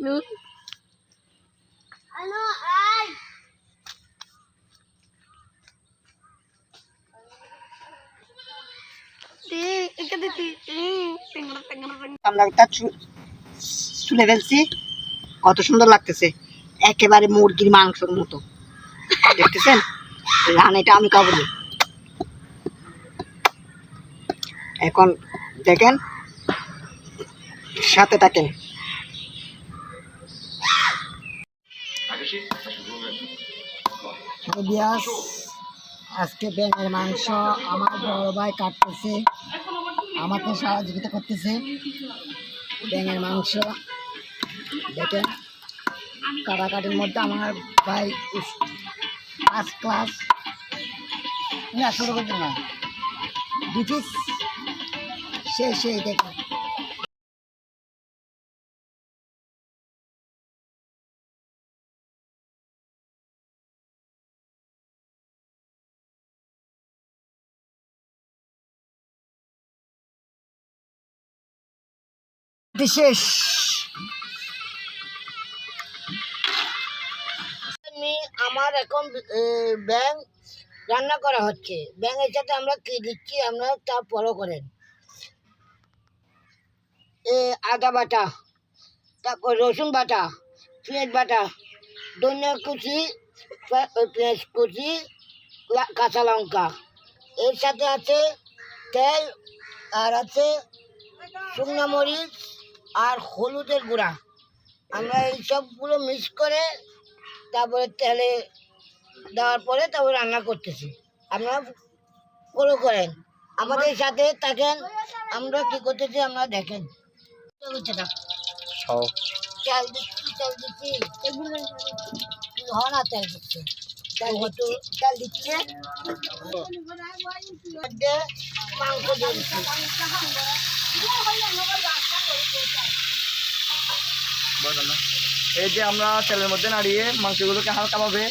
Nun. Ano ay? আমরা তা শুনে ফেলছি, কত সুন্দর লাগতেছে, একেবারে মুরগির মাংসের মতো দেখতেছেন। রান্নাটা আমি খাবো না। এখন দেখেন, সাথে থাকেন। আজকে ব্যাঙের মাংস আমার বড় ভাই কাটতেছে, আমাকে সহযোগিতা করতেছে। ব্যাঙের মাংস দেখেন, কাটাকাটির মধ্যে আমার ভাই ফার্স্ট ক্লাস। না শুরু করতে না, ব্রিটিশ সেই দেখেন। শেষ। আমার এখন ব্যাঙ রান্না করা হচ্ছে। ব্যাঙের সাথে আমরা কি দিচ্ছি আমরা তা ফলো করেন। আদা বাটা, তারপর রসুন বাটা, পেঁয়াজ বাটা, ধনিয়া কুচি, পেঁয়াজ কুচি, কাঁচা লঙ্কা। এর সাথে আছে তেল, আর আছে শুকনো মরিচ আর হলুদের গুঁড়া। আমরা এই সবগুলো মিক্স করে তারপরে তেলে দেওয়ার পরে তারপরে রান্না করতেছি। আপনারা ফলো করেন, আমাদের সাথে থাকেন। আমরা কি করতেছি আমরা দেখেন। চাল দিচ্ছি না, তেল দিচ্ছে, চাল দিচ্ছে, মাংস দিয়ে দিচ্ছি। এই যে আমরা তেলের মধ্যে নাড়িয়ে মাংসগুলোকে হালকা ভাবে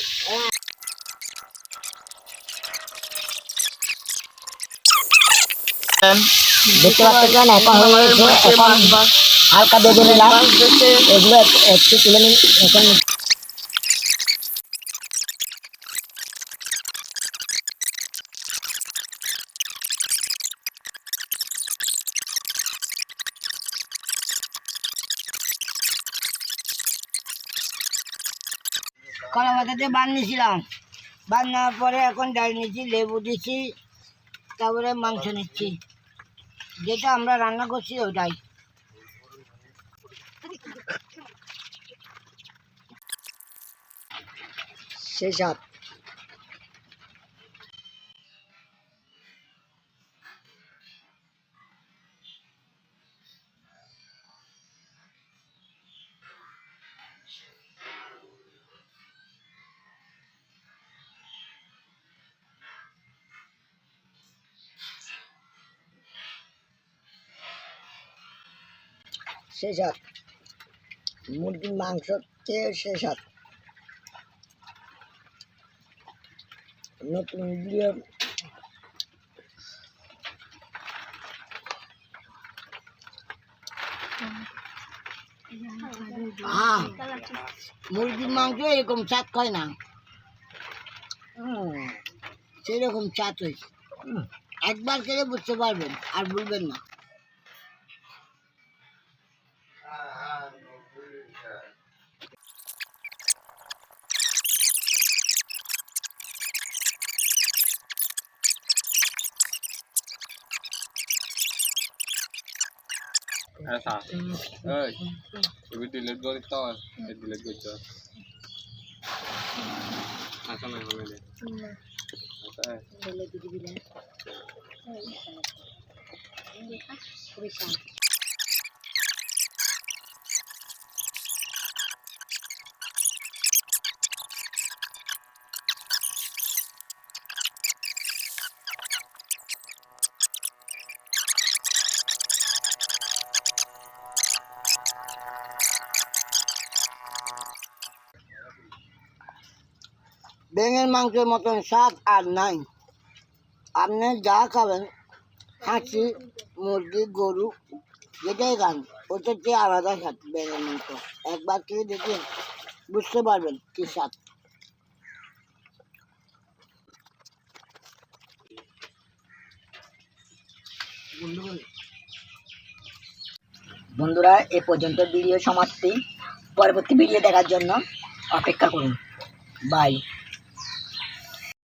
দেখতে পাচ্ছেন। এখন হালকা বেঁধে নিলাম, এগুলো একটু তুলে নিন। এখন কলা পাতাতে বানিয়েছিলাম, বানানোর পরে এখন ডাল নিচ্ছি, লেবু দিচ্ছি, তারপরে মাংস নিচ্ছি, যেটা আমরা রান্না করছি ওটাই। শেষ হাত। শেষ হাত, মুরগির মাংস খেয়ে শেষ হাত। নতুন ভিডিও মুরগির মাংস এরকম চাট হয় না, সেরকম চাট হয়েছে। একবার খেলে বুঝতে পারবেন, আর ভুলবেন না। ऐसा ये डिलीट कर देता है, ये डिलीट कर दो। ऐसा नहीं होने दे, ऐसा है। ব্যাঙের মাংসের মতন স্বাদ আর নাই। আপনি যা খাবেন হাঁসি, মুরগি, গরু যেটাই খান ওটার চেয়ে আলাদা স্বাদ ব্যাঙের মাংস। একবার খেয়ে দেখুন, বুঝতে পারবেন কি স্বাদ। বন্ধুরা, এ পর্যন্ত ভিডিও সমাপ্তি। পরবর্তী ভিডিও দেখার জন্য অপেক্ষা করুন। বাই।